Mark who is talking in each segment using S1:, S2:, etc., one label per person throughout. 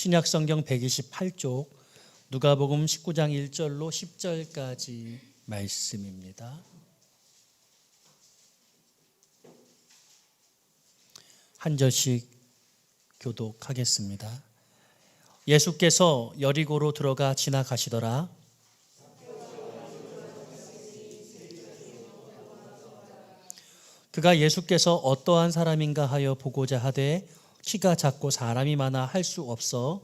S1: 신약성경 128쪽 누가복음 19장 1절로 10절까지 말씀입니다. 한 절씩 교독하겠습니다. 예수께서 여리고로 들어가 지나가시더라. 그가 예수께서 어떠한 사람인가 하여 보고자 하되 키가 작고 사람이 많아 할 수 없어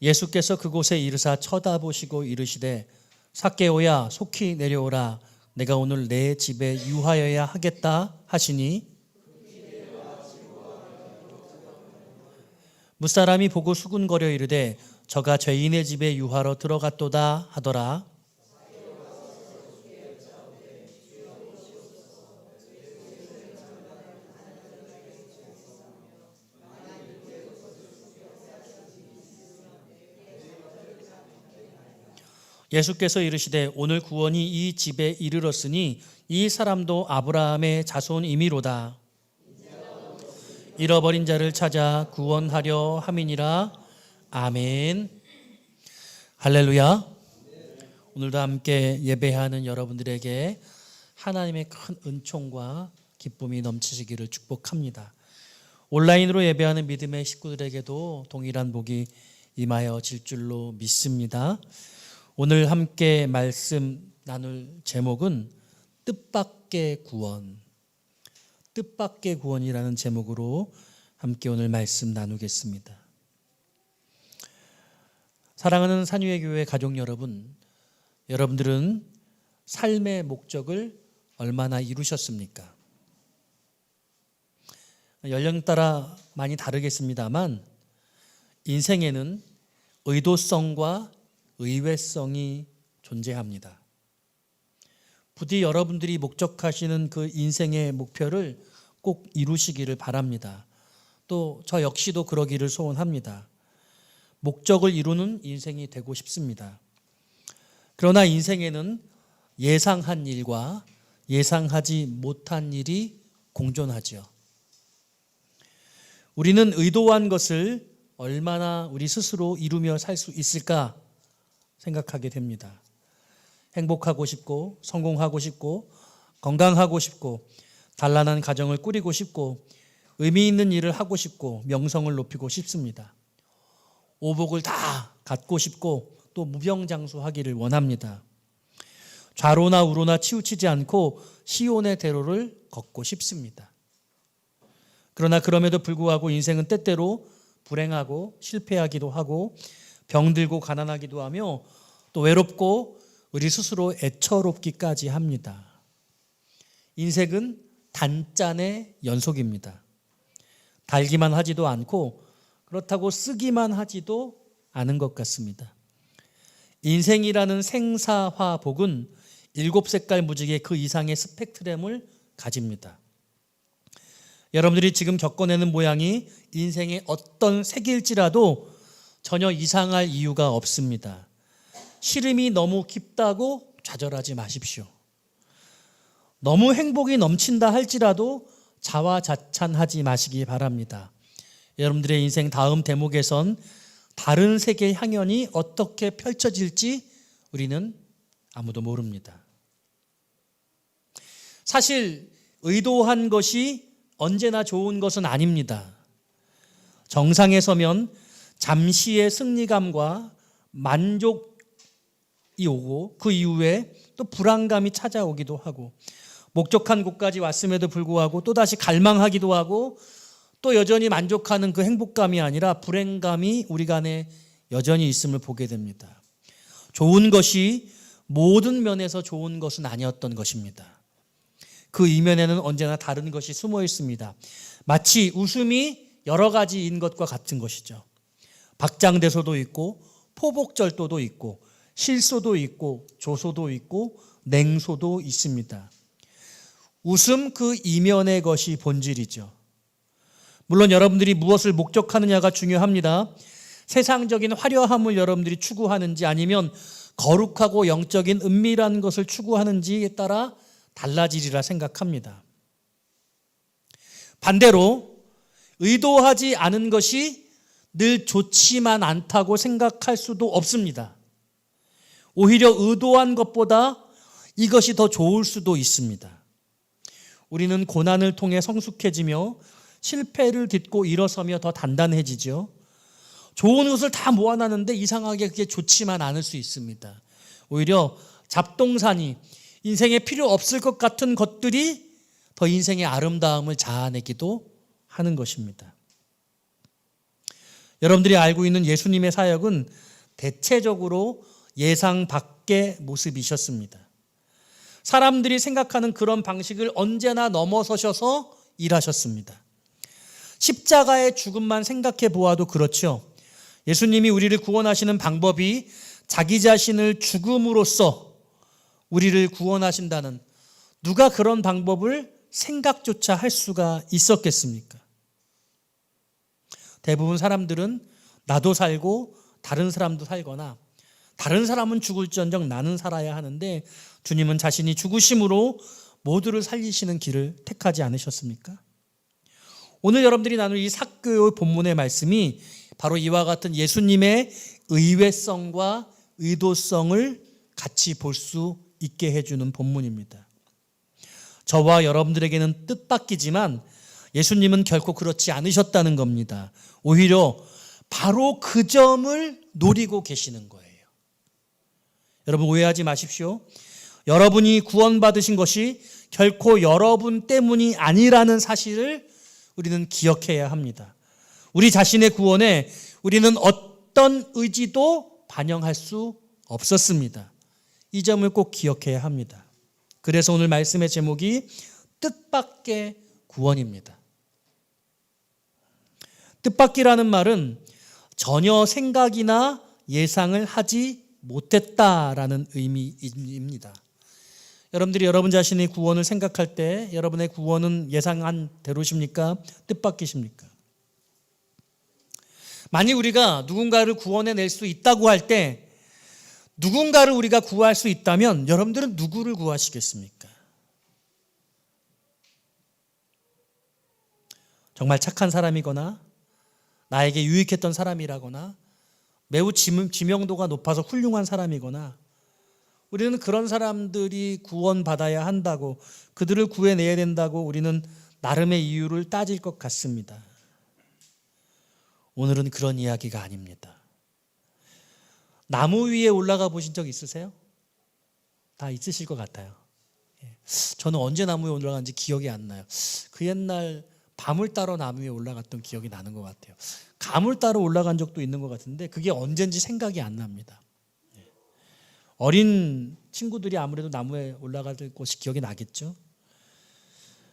S1: 예수께서 그곳에 이르사 쳐다보시고 이르시되 삭개오야 속히 내려오라 내가 오늘 내 집에 유하여야 하겠다 하시니 무사람이 보고 수군거려 이르되 저가 죄인의 집에 유하러 들어갔도다 하더라. 예수께서 이르시되 오늘 구원이 이 집에 이르렀으니 이 사람도 아브라함의 자손이미로다. 잃어버린 자를 찾아 구원하려 함이니라. 아멘. 할렐루야. 오늘도 함께 예배하는 여러분들에게 하나님의 큰 은총과 기쁨이 넘치시기를 축복합니다. 온라인으로 예배하는 믿음의 식구들에게도 동일한 복이 임하여질 줄로 믿습니다. 오늘 함께 말씀 나눌 제목은 뜻밖의 구원, 뜻밖의 구원이라는 제목으로 함께 오늘 말씀 나누겠습니다. 사랑하는 산유의 교회 가족 여러분, 여러분들은 삶의 목적을 얼마나 이루셨습니까? 연령 따라 많이 다르겠습니다만 인생에는 의도성과 의외성이 존재합니다. 부디 여러분들이 목적하시는 그 인생의 목표를 꼭 이루시기를 바랍니다. 또 저 역시도 그러기를 소원합니다. 목적을 이루는 인생이 되고 싶습니다. 그러나 인생에는 예상한 일과 예상하지 못한 일이 공존하지요. 우리는 의도한 것을 얼마나 우리 스스로 이루며 살 수 있을까 생각하게 됩니다. 행복하고 싶고 성공하고 싶고 건강하고 싶고 단란한 가정을 꾸리고 싶고 의미 있는 일을 하고 싶고 명성을 높이고 싶습니다. 오복을 다 갖고 싶고 또 무병장수하기를 원합니다. 좌로나 우로나 치우치지 않고 시온의 대로를 걷고 싶습니다. 그러나 그럼에도 불구하고 인생은 때때로 불행하고 실패하기도 하고 병들고 가난하기도 하며 또 외롭고 우리 스스로 애처롭기까지 합니다. 인생은 단짠의 연속입니다. 달기만 하지도 않고 그렇다고 쓰기만 하지도 않은 것 같습니다. 인생이라는 생사화복은 7색깔 무지개 그 이상의 스펙트럼을 가집니다. 여러분들이 지금 겪어내는 모양이 인생의 어떤 색일지라도 전혀 이상할 이유가 없습니다. 시름이 너무 깊다고 좌절하지 마십시오. 너무 행복이 넘친다 할지라도 자화자찬하지 마시기 바랍니다. 여러분들의 인생 다음 대목에선 다른 세계의 향연이 어떻게 펼쳐질지 우리는 아무도 모릅니다. 사실 의도한 것이 언제나 좋은 것은 아닙니다. 정상에 서면 잠시의 승리감과 만족이 오고 그 이후에 또 불안감이 찾아오기도 하고 목적한 곳까지 왔음에도 불구하고 또다시 갈망하기도 하고 또 여전히 만족하는 그 행복감이 아니라 불행감이 우리 간에 여전히 있음을 보게 됩니다. 좋은 것이 모든 면에서 좋은 것은 아니었던 것입니다. 그 이면에는 언제나 다른 것이 숨어 있습니다. 마치 웃음이 여러 가지인 것과 같은 것이죠. 박장대소도 있고 포복절도도 있고 실소도 있고 조소도 있고 냉소도 있습니다. 웃음 그 이면의 것이 본질이죠. 물론 여러분들이 무엇을 목적하느냐가 중요합니다. 세상적인 화려함을 여러분들이 추구하는지 아니면 거룩하고 영적인 은밀한 것을 추구하는지에 따라 달라지리라 생각합니다. 반대로 의도하지 않은 것이 늘 좋지만 않다고 생각할 수도 없습니다. 오히려 의도한 것보다 이것이 더 좋을 수도 있습니다. 우리는 고난을 통해 성숙해지며 실패를 딛고 일어서며 더 단단해지죠. 좋은 것을 다 모아놨는데 이상하게 그게 좋지만 않을 수 있습니다. 오히려 잡동사니 인생에 필요 없을 것 같은 것들이 더 인생의 아름다움을 자아내기도 하는 것입니다. 여러분들이 알고 있는 예수님의 사역은 대체적으로 예상 밖의 모습이셨습니다. 사람들이 생각하는 그런 방식을 언제나 넘어서셔서 일하셨습니다. 십자가의 죽음만 생각해 보아도 그렇죠. 예수님이 우리를 구원하시는 방법이 자기 자신을 죽음으로써 우리를 구원하신다는, 누가 그런 방법을 생각조차 할 수가 있었겠습니까? 대부분 사람들은 나도 살고 다른 사람도 살거나 다른 사람은 죽을지언정 나는 살아야 하는데, 주님은 자신이 죽으심으로 모두를 살리시는 길을 택하지 않으셨습니까? 오늘 여러분들이 나눌 이 삭개오의 본문의 말씀이 바로 이와 같은 예수님의 의외성과 의도성을 같이 볼 수 있게 해주는 본문입니다. 저와 여러분들에게는 뜻밖이지만 예수님은 결코 그렇지 않으셨다는 겁니다. 오히려 바로 그 점을 노리고 계시는 거예요. 여러분 오해하지 마십시오. 여러분이 구원받으신 것이 결코 여러분 때문이 아니라는 사실을 우리는 기억해야 합니다. 우리 자신의 구원에 우리는 어떤 의지도 반영할 수 없었습니다. 이 점을 꼭 기억해야 합니다. 그래서 오늘 말씀의 제목이 뜻밖의 구원입니다. 뜻밖이라는 말은 전혀 생각이나 예상을 하지 못했다라는 의미입니다. 여러분들이 여러분 자신의 구원을 생각할 때 여러분의 구원은 예상한 대로십니까? 뜻밖이십니까? 만약 우리가 누군가를 구원해낼 수 있다고 할 때, 누군가를 우리가 구할 수 있다면 여러분들은 누구를 구하시겠습니까? 정말 착한 사람이거나 나에게 유익했던 사람이라거나 매우 지명도가 높아서 훌륭한 사람이거나, 우리는 그런 사람들이 구원받아야 한다고, 그들을 구해내야 된다고 우리는 나름의 이유를 따질 것 같습니다. 오늘은 그런 이야기가 아닙니다. 나무 위에 올라가 보신 적 있으세요? 다 있으실 것 같아요. 저는 언제 나무 위에 올라간지 기억이 안 나요. 그 옛날 밤을 따러 나무 위에 올라갔던 기억이 나는 것 같아요. 감을 따러 올라간 적도 있는 것 같은데 그게 언젠지 생각이 안 납니다. 어린 친구들이 아무래도 나무에 올라갈 것이 기억이 나겠죠.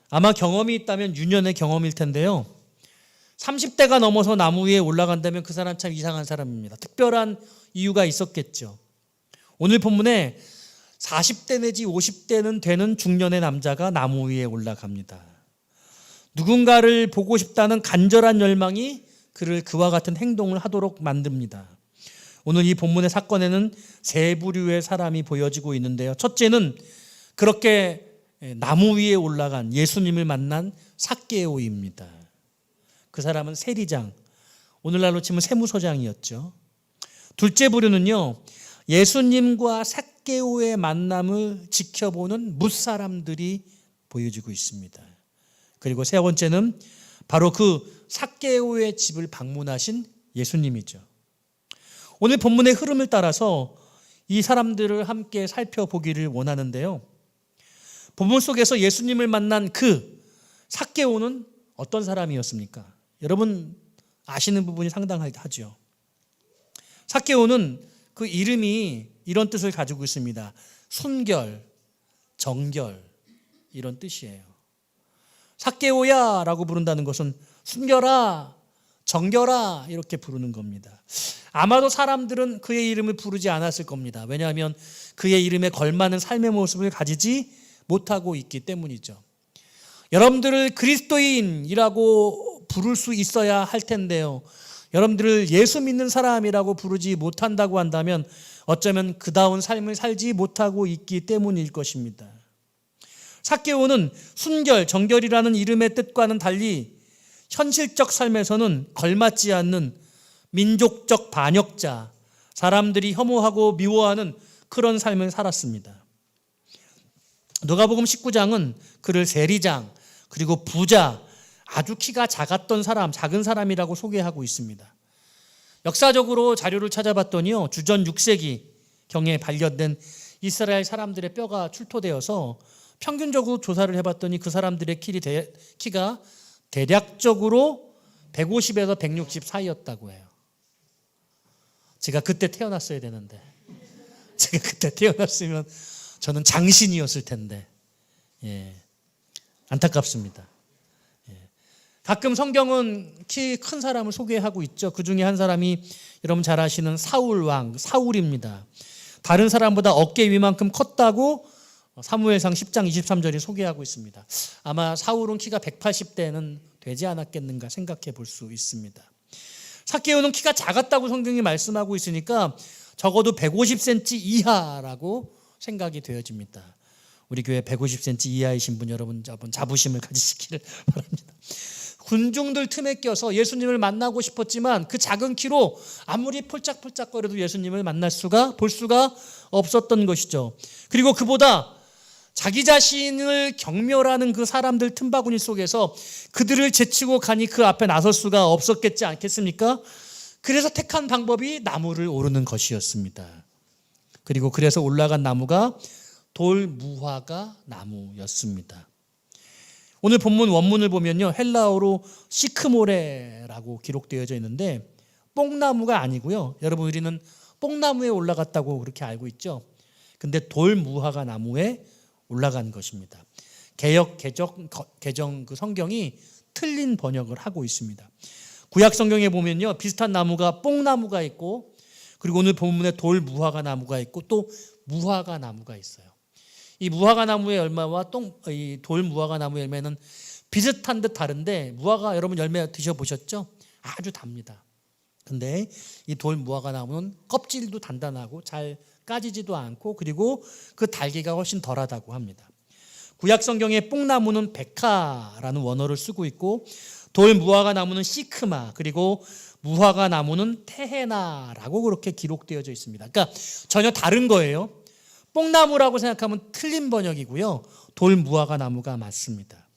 S1: 아마 경험이 있다면 유년의 경험일 텐데요. 30대가 넘어서 나무 위에 올라간다면 그 사람 참 이상한 사람입니다. 특별한 이유가 있었겠죠. 오늘 본문에 40대 내지 50대는 되는 중년의 남자가 나무 위에 올라갑니다. 누군가를 보고 싶다는 간절한 열망이 그를 그와 같은 행동을 하도록 만듭니다. 오늘 이 본문의 사건에는 세 부류의 사람이 보여지고 있는데요. 첫째는 그렇게 나무 위에 올라간 예수님을 만난 삭개오입니다. 그 사람은 세리장, 오늘날로 치면 세무서장이었죠. 둘째 부류는요, 예수님과 삭개오의 만남을 지켜보는 뭇사람들이 보여지고 있습니다. 그리고 세 번째는 바로 그 삭개오의 집을 방문하신 예수님이죠. 오늘 본문의 흐름을 따라서 이 사람들을 함께 살펴보기를 원하는데요. 본문 속에서 예수님을 만난 그 삭개오는 어떤 사람이었습니까? 여러분 아시는 부분이 상당하죠. 삭개오는 그 이름이 이런 뜻을 가지고 있습니다. 순결, 정결, 이런 뜻이에요. 삭개오야 라고 부른다는 것은 순결아, 정결아 이렇게 부르는 겁니다. 아마도 사람들은 그의 이름을 부르지 않았을 겁니다. 왜냐하면 그의 이름에 걸맞는 삶의 모습을 가지지 못하고 있기 때문이죠. 여러분들을 그리스도인이라고 부를 수 있어야 할 텐데요. 여러분들을 예수 믿는 사람이라고 부르지 못한다고 한다면 어쩌면 그다운 삶을 살지 못하고 있기 때문일 것입니다. 삭개오는 순결, 정결이라는 이름의 뜻과는 달리 현실적 삶에서는 걸맞지 않는 민족적 반역자, 사람들이 혐오하고 미워하는 그런 삶을 살았습니다. 누가복음 19장은 그를 세리장, 그리고 부자, 아주 키가 작았던 사람, 작은 사람이라고 소개하고 있습니다. 역사적으로 자료를 찾아봤더니요, 주전 6세기 경에 발견된 이스라엘 사람들의 뼈가 출토되어서 평균적으로 조사를 해봤더니 그 사람들의 키가 대략적으로 150에서 160 사이였다고 해요. 제가 그때 태어났어야 되는데, 제가 그때 태어났으면 저는 장신이었을 텐데, 안타깝습니다. 가끔 성경은 키 큰 사람을 소개하고 있죠. 그 중에 한 사람이 여러분 잘 아시는 사울 왕, 사울입니다. 다른 사람보다 어깨 위만큼 컸다고 사무엘상 10장 23절이 소개하고 있습니다. 아마 사울은 키가 180대는 되지 않았겠는가 생각해 볼 수 있습니다. 삭개오는 키가 작았다고 성경이 말씀하고 있으니까 적어도 150cm 이하라고 생각이 되어집니다. 우리 교회 150cm 이하이신 분 여러분 자부심을 가지시기를 바랍니다. 군중들 틈에 껴서 예수님을 만나고 싶었지만 그 작은 키로 아무리 폴짝폴짝거려도 예수님을 볼 수가 없었던 것이죠. 그리고 그보다 자기 자신을 경멸하는 그 사람들 틈바구니 속에서 그들을 제치고 가니 그 앞에 나설 수가 없었겠지 않겠습니까? 그래서 택한 방법이 나무를 오르는 것이었습니다. 그리고 그래서 올라간 나무가 돌무화과 나무였습니다. 오늘 본문 원문을 보면요, 헬라어로 시크모레라고 기록되어져 있는데 뽕나무가 아니고요. 여러분 우리는 뽕나무에 올라갔다고 그렇게 알고 있죠. 근데 돌무화과 나무에 올라간 것입니다. 개역 개정 그 성경이 틀린 번역을 하고 있습니다. 구약 성경에 보면요, 비슷한 나무가 뽕나무가 있고, 그리고 오늘 본문에 돌무화과 나무가 있고 또 무화과 나무가 있어요. 이 무화과 나무의 열매와 이 돌무화과 나무의 열매는 비슷한 듯 다른데, 무화과 여러분 열매 드셔보셨죠? 아주 답니다. 근데 이 돌무화과 나무는 껍질도 단단하고 잘 까지지도 않고, 그리고 그 달기가 훨씬 덜하다고 합니다. 구약 성경의 뽕나무는 베카라는 원어를 쓰고 있고, 돌무화과 나무는 시크마, 그리고 무화과 나무는 테헤나라고 그렇게 기록되어져 있습니다. 그러니까 전혀 다른 거예요. 뽕나무라고 생각하면 틀린 번역이고요, 돌무화과 나무가 맞습니다.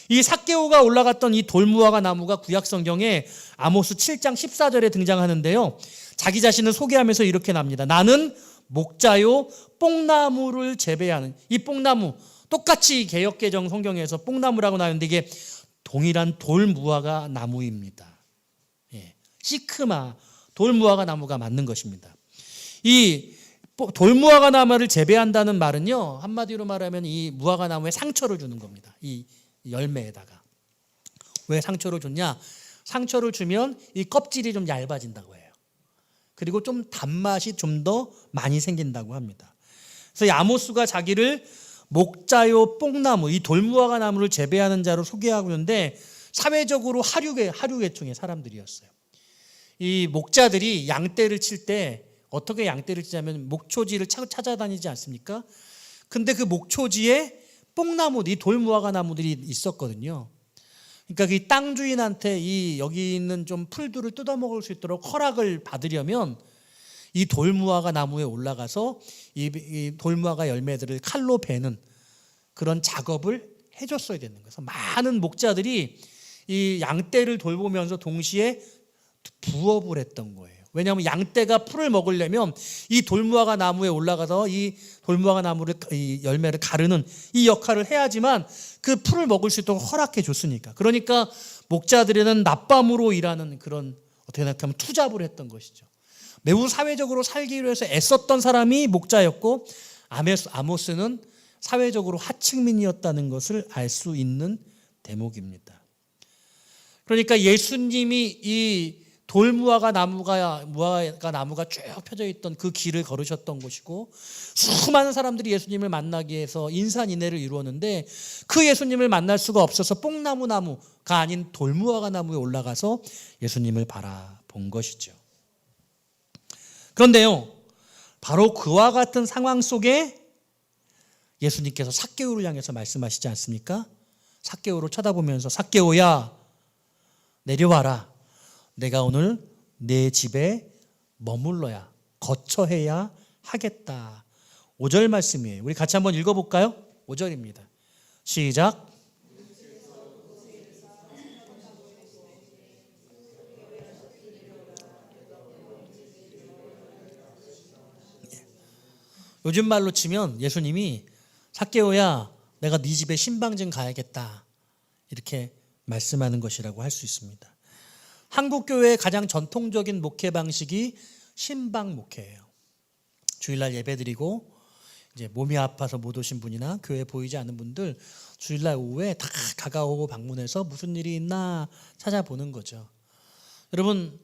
S1: 이 삭개오가 올라갔던 이 돌무화과 나무가 구약 성경에 아모스 7장 14절에 등장하는데요, 자기 자신을 소개하면서 이렇게 납니다. 나는 목자요 뽕나무를 재배하는. 이 뽕나무 똑같이 개역개정 성경에서 뽕나무라고 나오는데 이게 동일한 돌무화과 나무입니다. 시크마, 돌무화과 나무가 맞는 것입니다. 이 돌무화과 나무를 재배한다는 말은요, 한마디로 말하면 이 무화과 나무에 상처를 주는 겁니다. 이 열매에다가. 왜 상처를 줬냐? 상처를 주면 이 껍질이 좀 얇아진다고 해요. 그리고 좀 단맛이 좀 더 많이 생긴다고 합니다. 그래서 이 아모스가 자기를 목자요 뽕나무, 이 돌무화과 나무를 재배하는 자로 소개하고 있는데, 사회적으로 하류계층의 사람들이었어요. 이 목자들이 양떼를 칠 때 어떻게 양떼를 치냐면 목초지를 찾아다니지 않습니까? 근데 그 목초지에 뽕나무, 이 돌무화과 나무들이 있었거든요. 그러니까 이 땅 주인한테 여기 있는 좀 풀들을 뜯어먹을 수 있도록 허락을 받으려면 이 돌무화과 나무에 올라가서 이 돌무화과 열매들을 칼로 베는 그런 작업을 해줬어야 되는 거예요. 그래서 많은 목자들이 이 양떼를 돌보면서 동시에 부업을 했던 거예요. 왜냐하면 양떼가 풀을 먹으려면 이 돌무화과 나무에 올라가서 이 돌무화과 나무를, 이 열매를 가르는 이 역할을 해야지만 그 풀을 먹을 수 있도록 허락해 줬으니까. 그러니까 목자들에는 낮밤으로 일하는 그런, 어떻게 생각하면 투잡을 했던 것이죠. 매우 사회적으로 살기 위해서 애썼던 사람이 목자였고, 아모스는 사회적으로 하층민이었다는 것을 알 수 있는 대목입니다. 그러니까 예수님이 이 돌무화과 나무가 쭉 펴져 있던 그 길을 걸으셨던 곳이고, 수많은 사람들이 예수님을 만나기 위해서 인산인해를 이루었는데, 그 예수님을 만날 수가 없어서 뽕나무가 아닌 돌무화과 나무에 올라가서 예수님을 본 것이죠. 그런데요, 바로 그와 같은 상황 속에 예수님께서 삭개오를 향해서 말씀하시지 않습니까? 삭개오를 쳐다보면서 삭개오야 내려와라. 내가 오늘 내 집에 머물러야 거처해야 하겠다. 5절 말씀이에요. 우리 같이 한번 읽어볼까요? 5절입니다. 시작. 요즘 말로 치면 예수님이 삭개오야 내가 네 집에 신방 좀 가야겠다 이렇게 말씀하는 것이라고 할 수 있습니다. 한국 교회의 가장 전통적인 목회 방식이 신방 목회예요. 주일날 예배드리고 이제 몸이 아파서 못 오신 분이나 교회 보이지 않는 분들 주일날 오후에 다 다가오고 방문해서 무슨 일이 있나 찾아보는 거죠. 여러분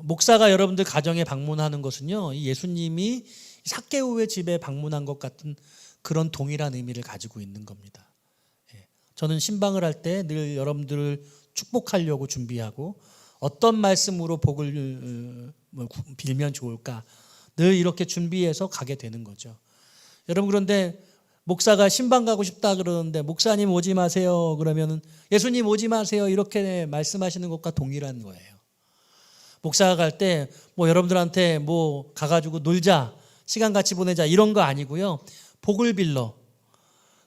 S1: 목사가 여러분들 가정에 방문하는 것은요, 이 예수님이 삭개오의 집에 방문한 것 같은 그런 동일한 의미를 가지고 있는 겁니다. 저는 신방을 할 때 늘 여러분들을 축복하려고 준비하고 어떤 말씀으로 복을 빌면 좋을까 늘 이렇게 준비해서 가게 되는 거죠. 여러분, 그런데 목사가 신방 가고 싶다 그러는데 목사님 오지 마세요 그러면은 예수님 오지 마세요 이렇게 말씀하시는 것과 동일한 거예요. 목사가 갈 때 뭐 여러분들한테 뭐 가가지고 놀자 시간 같이 보내자 이런 거 아니고요, 복을 빌러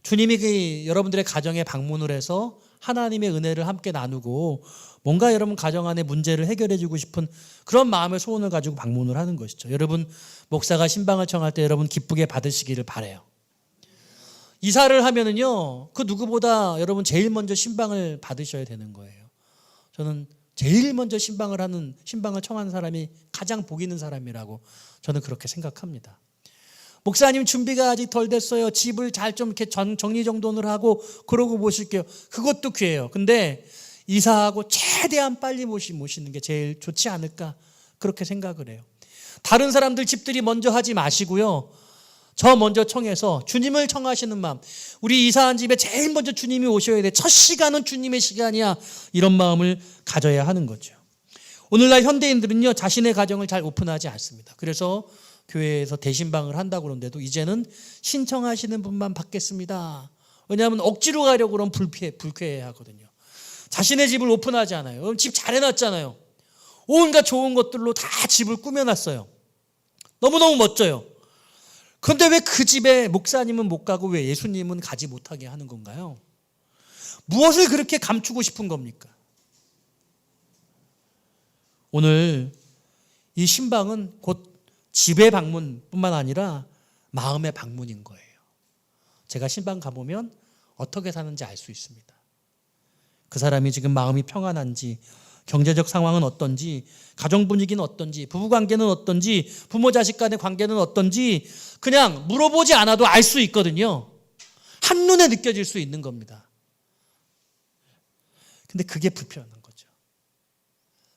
S1: 주님이 여러분들의 가정에 방문을 해서 하나님의 은혜를 함께 나누고 뭔가 여러분 가정 안에 문제를 해결해 주고 싶은 그런 마음의 소원을 가지고 방문을 하는 것이죠. 여러분 목사가 신방을 청할 때 여러분 기쁘게 받으시기를 바라요. 이사를 하면은요, 그 누구보다 여러분 제일 먼저 신방을 받으셔야 되는 거예요. 저는 제일 먼저 신방을 청하는 사람이 가장 복 있는 사람이라고 저는 그렇게 생각합니다. 목사님 준비가 아직 덜 됐어요. 집을 잘 좀 이렇게 정리정돈을 하고 그러고 모실게요. 그것도 귀해요. 근데 이사하고 최대한 빨리 모시는 게 제일 좋지 않을까 그렇게 생각을 해요. 다른 사람들 집들이 먼저 하지 마시고요, 저 먼저 청해서 주님을 청하시는 마음, 우리 이사한 집에 제일 먼저 주님이 오셔야 돼. 첫 시간은 주님의 시간이야. 이런 마음을 가져야 하는 거죠. 오늘날 현대인들은요, 자신의 가정을 잘 오픈하지 않습니다. 그래서 교회에서 대신방을 한다고 그러는데도 이제는 신청하시는 분만 받겠습니다. 왜냐하면 억지로 가려고 그러면 불쾌해 하거든요. 자신의 집을 오픈하지 않아요. 집 잘 해놨잖아요. 온갖 좋은 것들로 다 집을 꾸며놨어요. 너무너무 멋져요. 그런데 왜 그 집에 목사님은 못 가고 왜 예수님은 가지 못하게 하는 건가요? 무엇을 그렇게 감추고 싶은 겁니까? 오늘 이 신방은 곧 집의 방문뿐만 아니라 마음의 방문인 거예요. 제가 신방 가보면 어떻게 사는지 알 수 있습니다. 그 사람이 지금 마음이 평안한지, 경제적 상황은 어떤지, 가정 분위기는 어떤지, 부부관계는 어떤지, 부모 자식 간의 관계는 어떤지 그냥 물어보지 않아도 알 수 있거든요. 한눈에 느껴질 수 있는 겁니다. 근데 그게 불편한 거죠.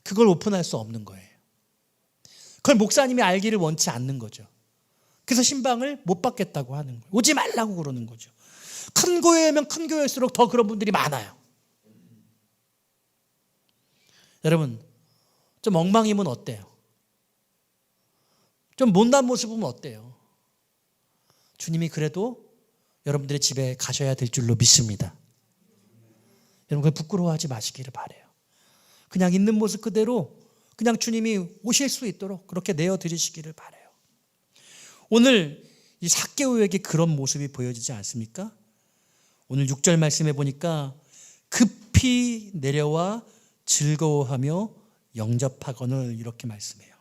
S1: 그걸 오픈할 수 없는 거예요. 그걸 목사님이 알기를 원치 않는 거죠. 그래서 신방을 못 받겠다고 하는 거예요. 오지 말라고 그러는 거죠. 큰 교회면 큰 교회일수록 더 그런 분들이 많아요. 여러분, 좀 엉망이면 어때요? 좀 못난 모습이면 어때요? 주님이 그래도 여러분들의 집에 가셔야 될 줄로 믿습니다. 여러분, 그걸 부끄러워하지 마시기를 바라요. 그냥 있는 모습 그대로 그냥 주님이 오실 수 있도록 그렇게 내어드리시기를 바라요. 오늘 이 삭개오에게 그런 모습이 보여지지 않습니까? 오늘 6절 말씀해 보니까 급히 내려와 즐거워하며 영접하거늘 이렇게 말씀해요.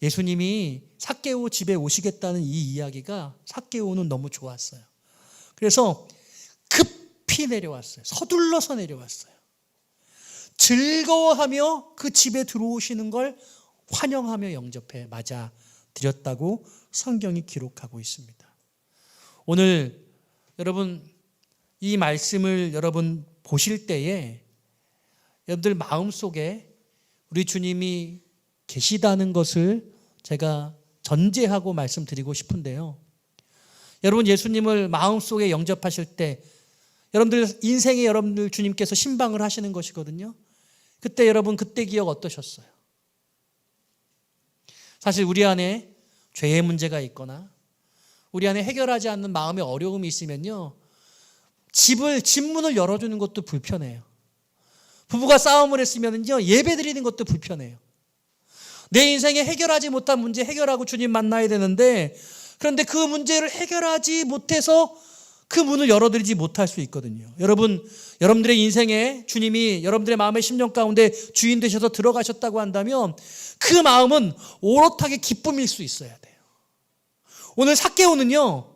S1: 예수님이 삭개오 집에 오시겠다는 이 이야기가 삭개오는 너무 좋았어요. 그래서 급히 내려왔어요. 서둘러서 내려왔어요. 즐거워하며 그 집에 들어오시는 걸 환영하며 영접해 맞아 드렸다고 성경이 기록하고 있습니다. 오늘 여러분 이 말씀을 여러분 보실 때에 여러분들 마음속에 우리 주님이 계시다는 것을 제가 전제하고 말씀드리고 싶은데요. 여러분 예수님을 마음속에 영접하실 때 여러분들 인생에 여러분들 주님께서 신방을 하시는 것이거든요. 그때 여러분 그때 기억 어떠셨어요? 사실 우리 안에 죄의 문제가 있거나 우리 안에 해결하지 않는 마음의 어려움이 있으면요, 집 문을 열어주는 것도 불편해요. 부부가 싸움을 했으면요, 예배 드리는 것도 불편해요. 내 인생에 해결하지 못한 문제 해결하고 주님 만나야 되는데, 그런데 그 문제를 해결하지 못해서 그 문을 열어드리지 못할 수 있거든요. 여러분들의 인생에 주님이 여러분들의 마음의 심령 가운데 주인 되셔서 들어가셨다고 한다면 그 마음은 오롯하게 기쁨일 수 있어야 돼요. 오늘 삭개오는요,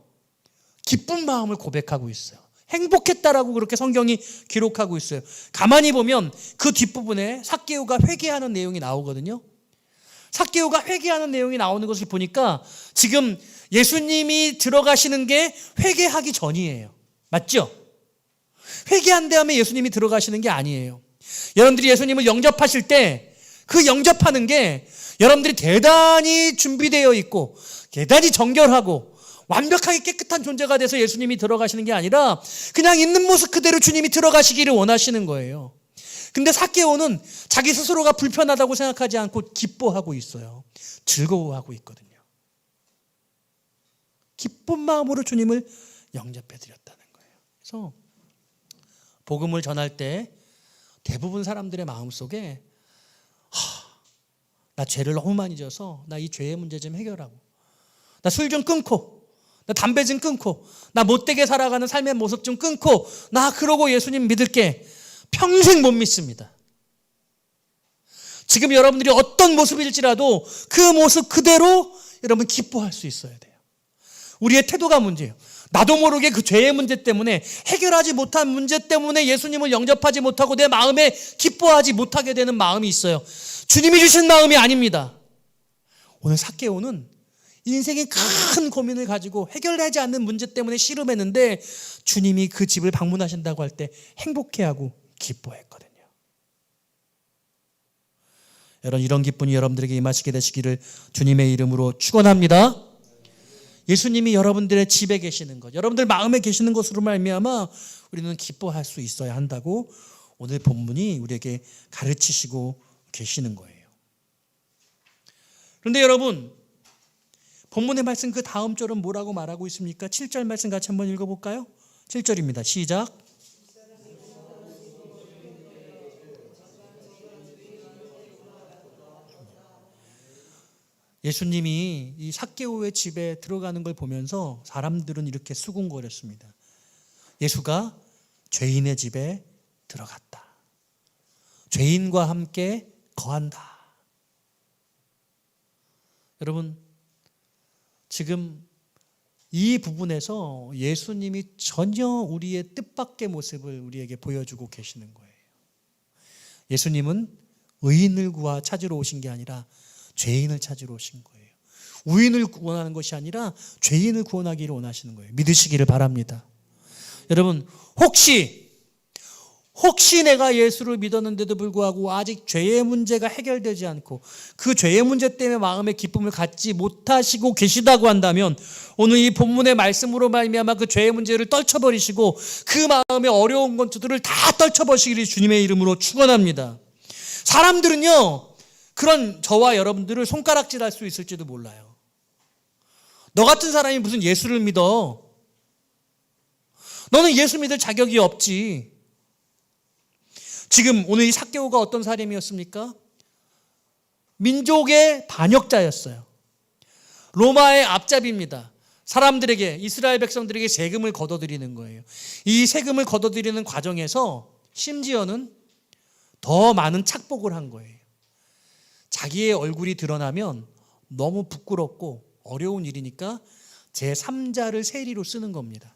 S1: 기쁜 마음을 고백하고 있어요. 행복했다라고 그렇게 성경이 기록하고 있어요. 가만히 보면 그 뒷부분에 삭개오가 회개하는 내용이 나오거든요. 삭개오가 회개하는 내용이 나오는 것을 보니까 지금 예수님이 들어가시는 게 회개하기 전이에요. 맞죠? 회개한 다음에 예수님이 들어가시는 게 아니에요. 여러분들이 예수님을 영접하실 때 그 영접하는 게 여러분들이 대단히 준비되어 있고 대단히 정결하고 완벽하게 깨끗한 존재가 돼서 예수님이 들어가시는 게 아니라 그냥 있는 모습 그대로 주님이 들어가시기를 원하시는 거예요. 근데 삭개오는 자기 스스로가 불편하다고 생각하지 않고 기뻐하고 있어요. 즐거워하고 있거든요. 기쁜 마음으로 주님을 영접해 드렸다는 거예요. 그래서 복음을 전할 때 대부분 사람들의 마음속에 나 죄를 너무 많이 져서 나 이 죄의 문제 좀 해결하고, 나 술 좀 끊고, 나 담배 좀 끊고, 나 못되게 살아가는 삶의 모습 좀 끊고, 나 그러고 예수님 믿을게. 평생 못 믿습니다. 지금 여러분들이 어떤 모습일지라도 그 모습 그대로 여러분 기뻐할 수 있어야 돼요. 우리의 태도가 문제예요. 나도 모르게 그 죄의 문제 때문에, 해결하지 못한 문제 때문에 예수님을 영접하지 못하고 내 마음에 기뻐하지 못하게 되는 마음이 있어요. 주님이 주신 마음이 아닙니다. 오늘 삭개오는 인생의 큰 고민을 가지고 해결되지 않는 문제 때문에 씨름했는데 주님이 그 집을 방문하신다고 할 때 행복해하고 기뻐했거든요. 여러분, 이런 기쁨이 여러분들에게 임하시게 되시기를 주님의 이름으로 축원합니다. 예수님이 여러분들의 집에 계시는 것, 여러분들 마음에 계시는 것으로 말미암아 우리는 기뻐할 수 있어야 한다고 오늘 본문이 우리에게 가르치시고 계시는 거예요. 그런데 여러분, 본문의 말씀 그 다음 절은 뭐라고 말하고 있습니까? 7절 말씀 같이 한번 읽어볼까요? 7절입니다. 시작. 예수님이 이 삭개오의 집에 들어가는 걸 보면서 사람들은 이렇게 수군거렸습니다. 예수가 죄인의 집에 들어갔다. 죄인과 함께 거한다. 여러분, 지금 이 부분에서 예수님이 전혀 우리의 뜻밖의 모습을 우리에게 보여주고 계시는 거예요. 예수님은 의인을 찾으러 오신 게 아니라 죄인을 찾으러 오신 거예요. 의인을 구원하는 것이 아니라 죄인을 구원하기를 원하시는 거예요. 믿으시기를 바랍니다. 여러분, 혹시 내가 예수를 믿었는데도 불구하고 아직 죄의 문제가 해결되지 않고 그 죄의 문제 때문에 마음의 기쁨을 갖지 못하시고 계시다고 한다면 오늘 이 본문의 말씀으로 말미암아 그 죄의 문제를 떨쳐버리시고 그 마음의 어려운 것들을 다 떨쳐버리시기를 주님의 이름으로 축원합니다. 사람들은요, 그런 저와 여러분들을 손가락질할 수 있을지도 몰라요. 너 같은 사람이 무슨 예수를 믿어? 너는 예수 믿을 자격이 없지. 지금 오늘 이 삭개오가 어떤 사람이었습니까? 민족의 반역자였어요. 로마의 앞잡이입니다. 사람들에게, 이스라엘 백성들에게 세금을 걷어들이는 거예요. 이 세금을 걷어들이는 과정에서 심지어는 더 많은 착복을 한 거예요. 자기의 얼굴이 드러나면 너무 부끄럽고 어려운 일이니까 제3자를 세리로 쓰는 겁니다.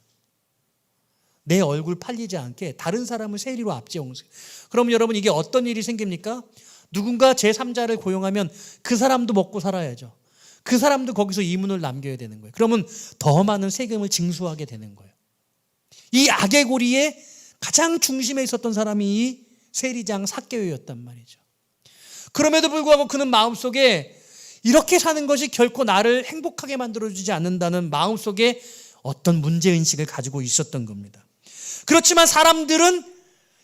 S1: 내 얼굴 팔리지 않게 다른 사람을 세리로 앞세우는 거예요. 그럼 여러분, 이게 어떤 일이 생깁니까? 누군가 제3자를 고용하면 그 사람도 먹고 살아야죠. 그 사람도 거기서 이문을 남겨야 되는 거예요. 그러면 더 많은 세금을 징수하게 되는 거예요. 이 악의 고리의 가장 중심에 있었던 사람이 이 세리장 삭개오였단 말이죠. 그럼에도 불구하고 그는 마음속에 이렇게 사는 것이 결코 나를 행복하게 만들어주지 않는다는 마음속에 어떤 문제인식을 가지고 있었던 겁니다. 그렇지만 사람들은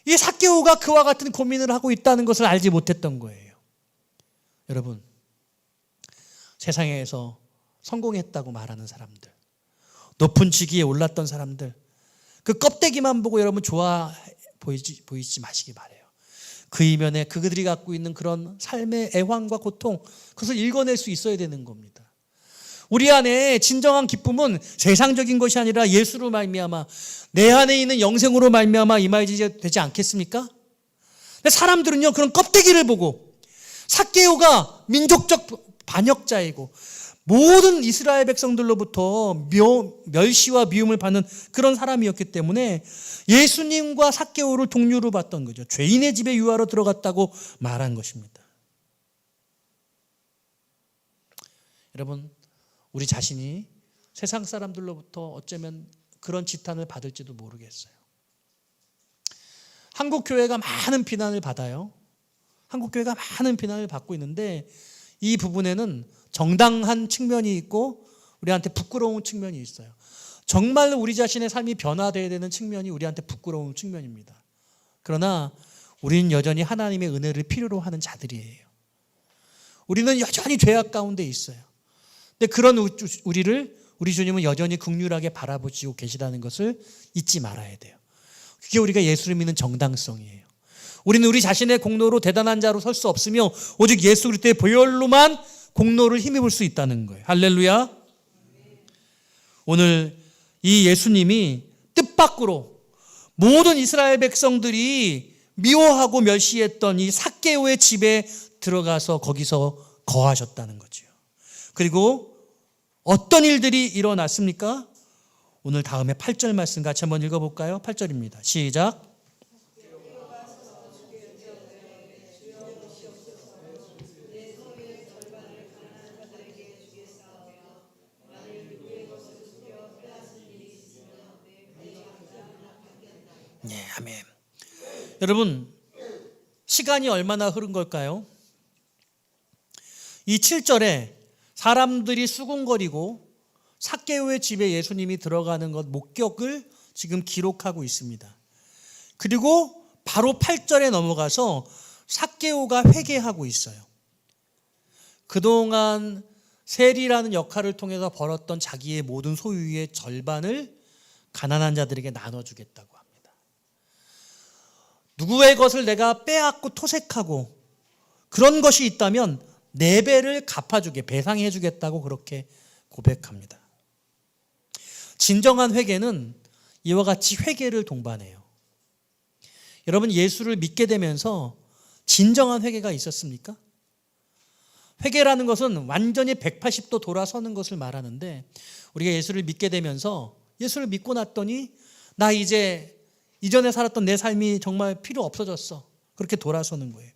S1: 이 삭개오가 그와 같은 고민을 하고 있다는 것을 알지 못했던 거예요. 여러분, 세상에서 성공했다고 말하는 사람들, 높은 직위에 올랐던 사람들, 그 껍데기만 보고 여러분 좋아 보이지 마시기 바래요. 그 이면에 그들이 갖고 있는 그런 삶의 애환과 고통, 그것을 읽어낼 수 있어야 되는 겁니다. 우리 안에 진정한 기쁨은 세상적인 것이 아니라 예수로 말미암아 내 안에 있는 영생으로 말미암아 임하게 되지 않겠습니까? 근데 사람들은요, 그런 껍데기를 보고, 삭개오가 민족적 반역자이고 모든 이스라엘 백성들로부터 멸시와 미움을 받는 그런 사람이었기 때문에 예수님과 삭개오를 동류로 봤던 거죠. 죄인의 집에 유하러 들어갔다고 말한 것입니다. 여러분, 우리 자신이 세상 사람들로부터 어쩌면 그런 지탄을 받을지도 모르겠어요. 한국 교회가 많은 비난을 받아요. 한국 교회가 많은 비난을 받고 있는데 이 부분에는 정당한 측면이 있고 우리한테 부끄러운 측면이 있어요. 정말로 우리 자신의 삶이 변화되어야 되는 측면이 우리한테 부끄러운 측면입니다. 그러나 우리는 여전히 하나님의 은혜를 필요로 하는 자들이에요. 우리는 여전히 죄악 가운데 있어요. 근데 그런 우리 주님은 여전히 긍휼하게 바라보시고 계시다는 것을 잊지 말아야 돼요. 그게 우리가 예수를 믿는 정당성이에요. 우리는 우리 자신의 공로로 대단한 자로 설 수 없으며 오직 예수 그리스도의 보혈로만 공로를 힘입을 수 있다는 거예요. 할렐루야. 오늘 이 예수님이 뜻밖으로 모든 이스라엘 백성들이 미워하고 멸시했던 이 삭개오의 집에 들어가서 거기서 거하셨다는 거죠. 그리고 어떤 일들이 일어났습니까? 오늘 다음에 8절 말씀 같이 한번 읽어볼까요? 8절입니다. 시작. 네, 아멘. 여러분, 시간이 얼마나 흐른 걸까요? 이 7절에 사람들이 수군거리고 삭개오의 집에 예수님이 들어가는 것 목격을 지금 기록하고 있습니다. 그리고 바로 8절에 넘어가서 삭개오가 회개하고 있어요. 그동안 세리라는 역할을 통해서 벌었던 자기의 모든 소유의 절반을 가난한 자들에게 나눠주겠다고 합니다. 누구의 것을 내가 빼앗고 토색하고 그런 것이 있다면 4배를 갚아주게, 배상해 주겠다고 그렇게 고백합니다. 진정한 회개는 이와 같이 회개를 동반해요. 여러분, 예수를 믿게 되면서 진정한 회개가 있었습니까? 회개라는 것은 완전히 180도 돌아서는 것을 말하는데 우리가 예수를 믿게 되면서 예수를 믿고 났더니 나 이제 이전에 살았던 내 삶이 정말 필요 없어졌어. 그렇게 돌아서는 거예요.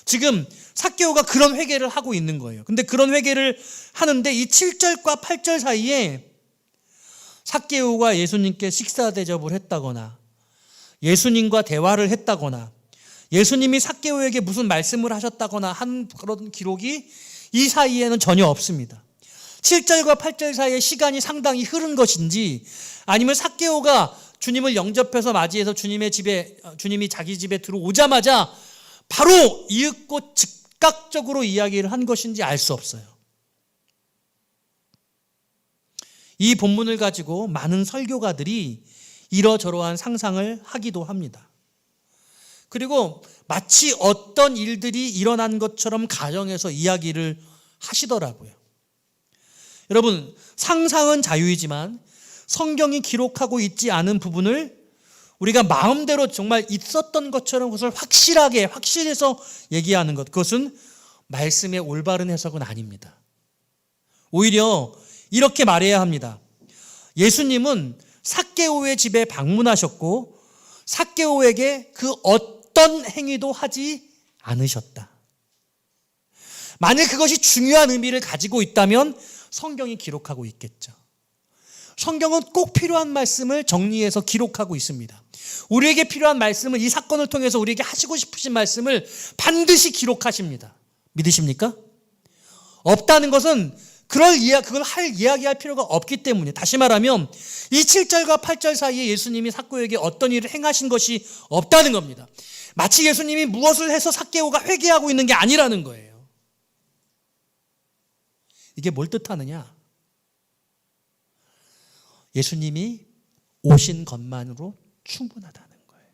S1: 지금 삭개오가 그런 회개를 하고 있는 거예요. 근데 그런 회개를 하는데 이 7절과 8절 사이에 삭개오가 예수님께 식사 대접을 했다거나 예수님과 대화를 했다거나 예수님이 삭개오에게 무슨 말씀을 하셨다거나 한 그런 기록이 이 사이에는 전혀 없습니다. 7절과 8절 사이에 시간이 상당히 흐른 것인지 아니면 삭개오가 주님을 영접해서 맞이해서 주님이 자기 집에 들어오자마자 바로 이윽고 즉각적으로 이야기를 한 것인지 알 수 없어요. 이 본문을 가지고 많은 설교가들이 이러저러한 상상을 하기도 합니다. 그리고 마치 어떤 일들이 일어난 것처럼 가정에서 이야기를 하시더라고요. 여러분, 상상은 자유이지만 성경이 기록하고 있지 않은 부분을 우리가 마음대로 정말 있었던 것처럼 그것을 확실해서 얘기하는 것, 그것은 말씀의 올바른 해석은 아닙니다. 오히려 이렇게 말해야 합니다. 예수님은 삭개오의 집에 방문하셨고 삭개오에게 그 어떤 행위도 하지 않으셨다. 만약 그것이 중요한 의미를 가지고 있다면 성경이 기록하고 있겠죠. 성경은 꼭 필요한 말씀을 정리해서 기록하고 있습니다. 우리에게 필요한 말씀을 이 사건을 통해서 우리에게 하시고 싶으신 말씀을 반드시 기록하십니다. 믿으십니까? 없다는 것은 그걸 이야기할 필요가 없기 때문에, 다시 말하면 이 7절과 8절 사이에 예수님이 삭개오에게 어떤 일을 행하신 것이 없다는 겁니다. 마치 예수님이 무엇을 해서 삭개오가 회개하고 있는 게 아니라는 거예요. 이게 뭘 뜻하느냐? 예수님이 오신 것만으로 충분하다는 거예요.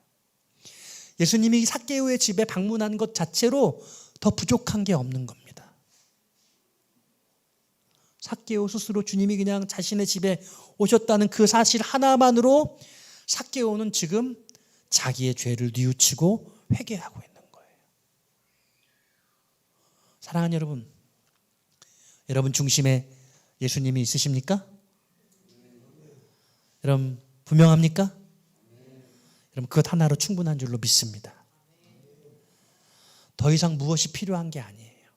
S1: 예수님이 삭개오의 집에 방문한 것 자체로 더 부족한 게 없는 겁니다. 삭개오 스스로 주님이 그냥 자신의 집에 오셨다는 그 사실 하나만으로 삭개오는 지금 자기의 죄를 뉘우치고 회개하고 있는 거예요. 사랑하는 여러분, 여러분 중심에 예수님이 있으십니까? 여러분 분명합니까? 여러분 그것 하나로 충분한 줄로 믿습니다. 더 이상 무엇이 필요한 게 아니에요.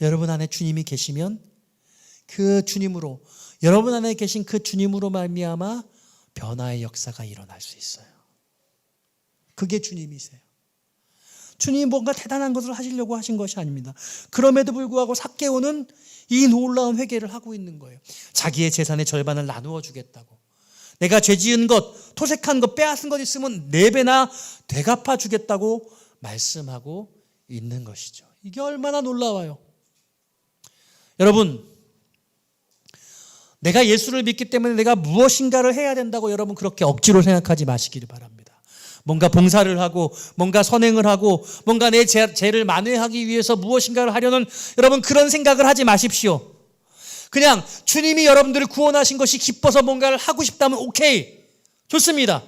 S1: 여러분 안에 주님이 계시면 그 주님으로, 여러분 안에 계신 그 주님으로 말미암아 변화의 역사가 일어날 수 있어요. 그게 주님이세요. 주님이 뭔가 대단한 것을 하시려고 하신 것이 아닙니다. 그럼에도 불구하고 삭개오는 이 놀라운 회개를 하고 있는 거예요. 자기의 재산의 절반을 나누어 주겠다고. 내가 죄 지은 것, 토색한 것, 빼앗은 것 있으면 4배나 되갚아 주겠다고 말씀하고 있는 것이죠. 이게 얼마나 놀라워요. 여러분, 내가 예수를 믿기 때문에 내가 무엇인가를 해야 된다고 여러분 그렇게 억지로 생각하지 마시기를 바랍니다. 뭔가 봉사를 하고 뭔가 선행을 하고 뭔가 내 죄를 만회하기 위해서 무엇인가를 하려는 여러분 그런 생각을 하지 마십시오. 그냥 주님이 여러분들을 구원하신 것이 기뻐서 뭔가를 하고 싶다면 오케이, 좋습니다.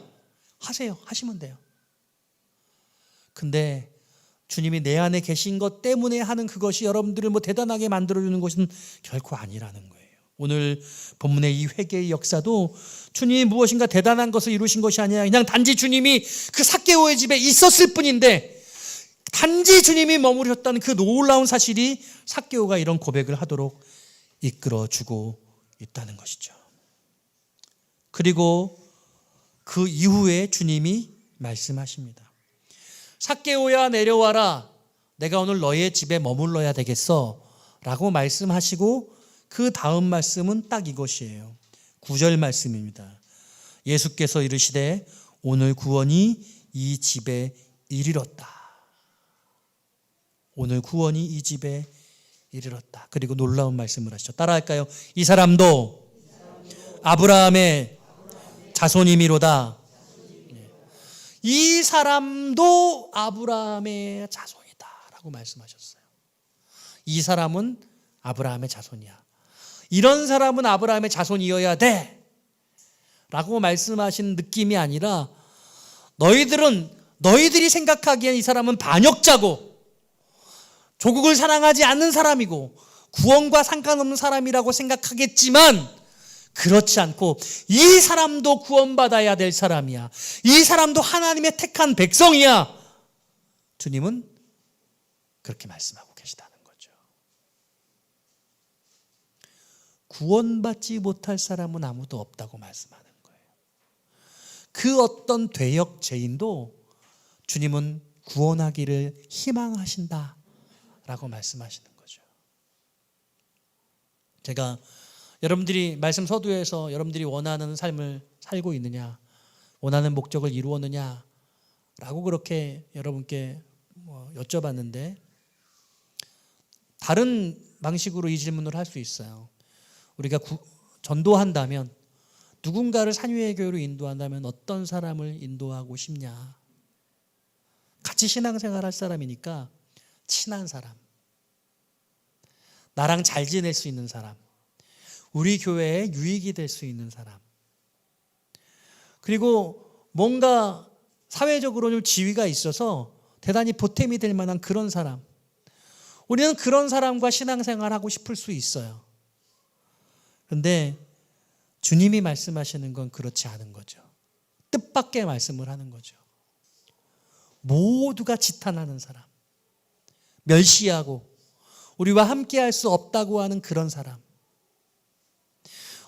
S1: 하세요. 하시면 돼요. 근데 주님이 내 안에 계신 것 때문에 하는 그것이 여러분들을 대단하게 만들어주는 것은 결코 아니라는 거예요. 오늘 본문의 이 회개의 역사도 주님이 무엇인가 대단한 것을 이루신 것이 아니라 그냥 단지 주님이 그 삭개오의 집에 있었을 뿐인데, 단지 주님이 머무르셨다는 그 놀라운 사실이 삭개오가 이런 고백을 하도록 이끌어주고 있다는 것이죠. 그리고 그 이후에 주님이 말씀하십니다. 삭개오야 내려와라, 내가 오늘 너의 집에 머물러야 되겠어 라고 말씀하시고 그 다음 말씀은 딱 이것이에요. 9절 말씀입니다. 예수께서 이르시되 오늘 구원이 이 집에 이르렀다. 오늘 구원이 이 집에 이르렀다. 그리고 놀라운 말씀을 하시죠. 따라할까요? 이 사람도 아브라함의 자손이미로다. 이 사람도 아브라함의 자손이다 라고 말씀하셨어요. 이 사람은 아브라함의 자손이야. 이런 사람은 아브라함의 자손이어야 돼 라고 말씀하신 느낌이 아니라, 너희들이 생각하기엔 이 사람은 반역자고 조국을 사랑하지 않는 사람이고 구원과 상관없는 사람이라고 생각하겠지만, 그렇지 않고 이 사람도 구원받아야 될 사람이야. 이 사람도 하나님의 택한 백성이야. 주님은 그렇게 말씀하고 계시다는 거죠. 구원받지 못할 사람은 아무도 없다고 말씀하는 거예요. 그 어떤 죄역 죄인도 주님은 구원하기를 희망하신다라고 말씀하시는 거죠. 제가 여러분들이 말씀 서두에서 여러분들이 원하는 삶을 살고 있느냐, 원하는 목적을 이루었느냐라고 그렇게 여러분께 여쭤봤는데, 다른 방식으로 이 질문을 할 수 있어요. 우리가 전도한다면, 누군가를 산위의 교회로 인도한다면 어떤 사람을 인도하고 싶냐? 같이 신앙생활 할 사람이니까 친한 사람, 나랑 잘 지낼 수 있는 사람, 우리 교회에 유익이 될 수 있는 사람, 그리고 뭔가 사회적으로 좀 지위가 있어서 대단히 보탬이 될 만한 그런 사람, 우리는 그런 사람과 신앙생활하고 싶을 수 있어요. 그런데 주님이 말씀하시는 건 그렇지 않은 거죠. 뜻밖의 말씀을 하는 거죠. 모두가 지탄하는 사람, 멸시하고 우리와 함께할 수 없다고 하는 그런 사람,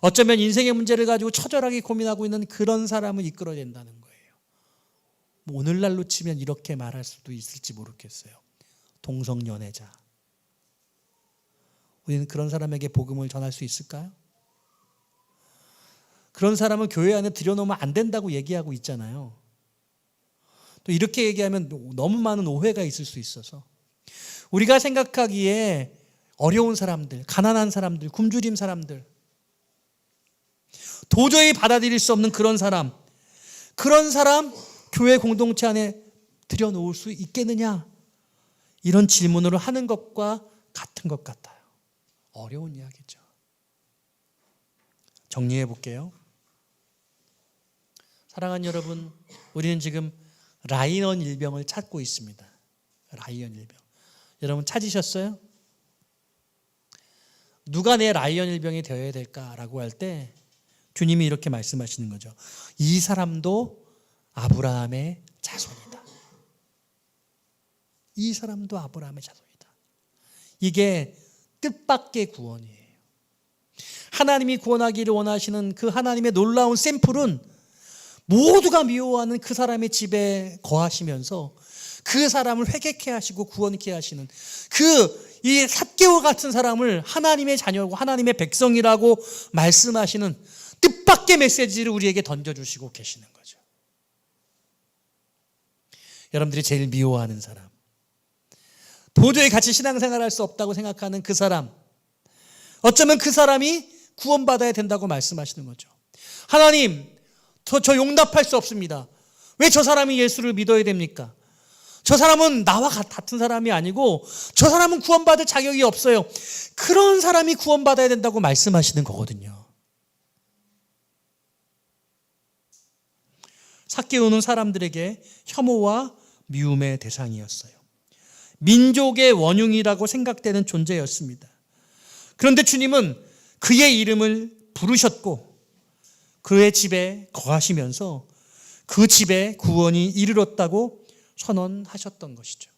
S1: 어쩌면 인생의 문제를 가지고 처절하게 고민하고 있는 그런 사람을 이끌어야 된다는 거예요. 오늘날로 치면 이렇게 말할 수도 있을지 모르겠어요. 동성연애자. 우리는 그런 사람에게 복음을 전할 수 있을까요? 그런 사람을 교회 안에 들여놓으면 안 된다고 얘기하고 있잖아요. 또 이렇게 얘기하면 너무 많은 오해가 있을 수 있어서 우리가 생각하기에 어려운 사람들, 가난한 사람들, 굶주린 사람들, 도저히 받아들일 수 없는 그런 사람 교회 공동체 안에 들여놓을 수 있겠느냐? 이런 질문을 하는 것과 같은 것 같아요. 어려운 이야기죠. 정리해 볼게요. 사랑하는 여러분, 우리는 지금 라이언 일병을 찾고 있습니다. 라이언 일병. 여러분 찾으셨어요? 누가 내 라이언 일병이 되어야 될까라고 할 때 주님이 이렇게 말씀하시는 거죠. 이 사람도 아브라함의 자손이다. 이 사람도 아브라함의 자손이다. 이게 뜻밖의 구원이에요. 하나님이 구원하기를 원하시는 그 하나님의 놀라운 샘플은 모두가 미워하는 그 사람의 집에 거하시면서 그 사람을 회개케 하시고 구원케 하시는 이 삭개오 같은 사람을 하나님의 자녀고 하나님의 백성이라고 말씀하시는 뜻밖의 메시지를 우리에게 던져주시고 계시는 거죠. 여러분들이 제일 미워하는 사람, 도저히 같이 신앙생활할 수 없다고 생각하는 그 사람, 어쩌면 그 사람이 구원받아야 된다고 말씀하시는 거죠. 하나님, 저 용납할 수 없습니다. 왜 저 사람이 예수를 믿어야 됩니까? 저 사람은 나와 같은 사람이 아니고 저 사람은 구원받을 자격이 없어요. 그런 사람이 구원받아야 된다고 말씀하시는 거거든요. 삭개오는 사람들에게 혐오와 미움의 대상이었어요. 민족의 원흉이라고 생각되는 존재였습니다. 그런데 주님은 그의 이름을 부르셨고 그의 집에 거하시면서 그 집에 구원이 이르렀다고 선언하셨던 것이죠.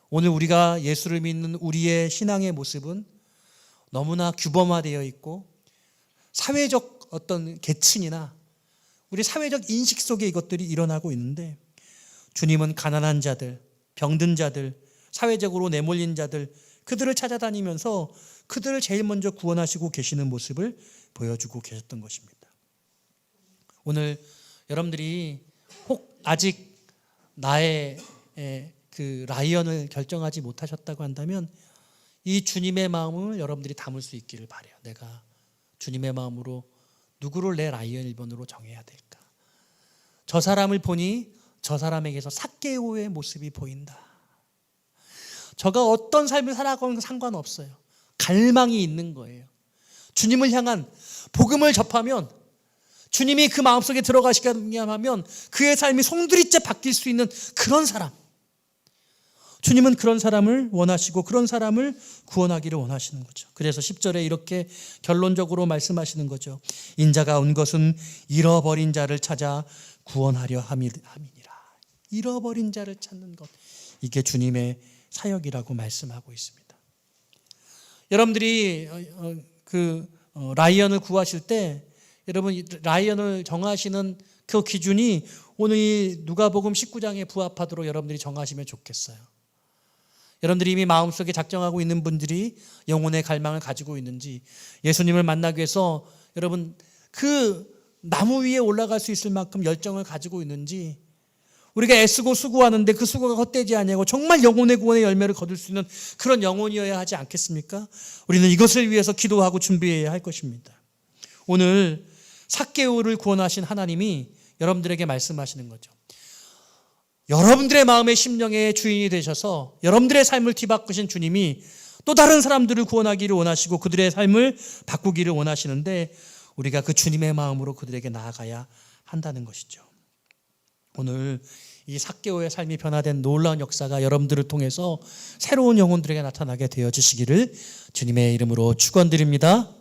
S1: 오늘 우리가 예수를 믿는 우리의 신앙의 모습은 너무나 규범화되어 있고 사회적 어떤 계층이나 우리 사회적 인식 속에 이것들이 일어나고 있는데 주님은 가난한 자들, 병든 자들, 사회적으로 내몰린 자들, 그들을 찾아다니면서 그들을 제일 먼저 구원하시고 계시는 모습을 보여주고 계셨던 것입니다. 오늘 여러분들이 혹 아직 나의 그 라이언을 결정하지 못하셨다고 한다면 이 주님의 마음을 여러분들이 담을 수 있기를 바라요. 내가 주님의 마음으로 누구를 내 라이언 1번으로 정해야 될까? 저 사람을 보니 저 사람에게서 삭개오의 모습이 보인다. 저가 어떤 삶을 살아가건 상관없어요. 갈망이 있는 거예요. 주님을 향한 복음을 접하면 주님이 그 마음속에 들어가시게 하면 그의 삶이 송두리째 바뀔 수 있는 그런 사람. 주님은 그런 사람을 원하시고 그런 사람을 구원하기를 원하시는 거죠. 그래서 10절에 이렇게 결론적으로 말씀하시는 거죠. 인자가 온 것은 잃어버린 자를 찾아 구원하려 함이니라. 잃어버린 자를 찾는 것. 이게 주님의 사역이라고 말씀하고 있습니다. 여러분들이 라이언을 구하실 때 여러분 라이언을 정하시는 그 기준이 오늘 이 누가복음 19장에 부합하도록 여러분들이 정하시면 좋겠어요. 여러분들이 이미 마음속에 작정하고 있는 분들이 영혼의 갈망을 가지고 있는지, 예수님을 만나기 위해서 여러분 그 나무 위에 올라갈 수 있을 만큼 열정을 가지고 있는지, 우리가 애쓰고 수고하는데 그 수고가 헛되지 아니하고 정말 영혼의 구원의 열매를 거둘 수 있는 그런 영혼이어야 하지 않겠습니까? 우리는 이것을 위해서 기도하고 준비해야 할 것입니다. 오늘 삭개오를 구원하신 하나님이 여러분들에게 말씀하시는 거죠. 여러분들의 마음의 심령의 주인이 되셔서 여러분들의 삶을 뒤바꾸신 주님이 또 다른 사람들을 구원하기를 원하시고 그들의 삶을 바꾸기를 원하시는데 우리가 그 주님의 마음으로 그들에게 나아가야 한다는 것이죠. 오늘 이 삭개오의 삶이 변화된 놀라운 역사가 여러분들을 통해서 새로운 영혼들에게 나타나게 되어지시기를 주님의 이름으로 축원드립니다.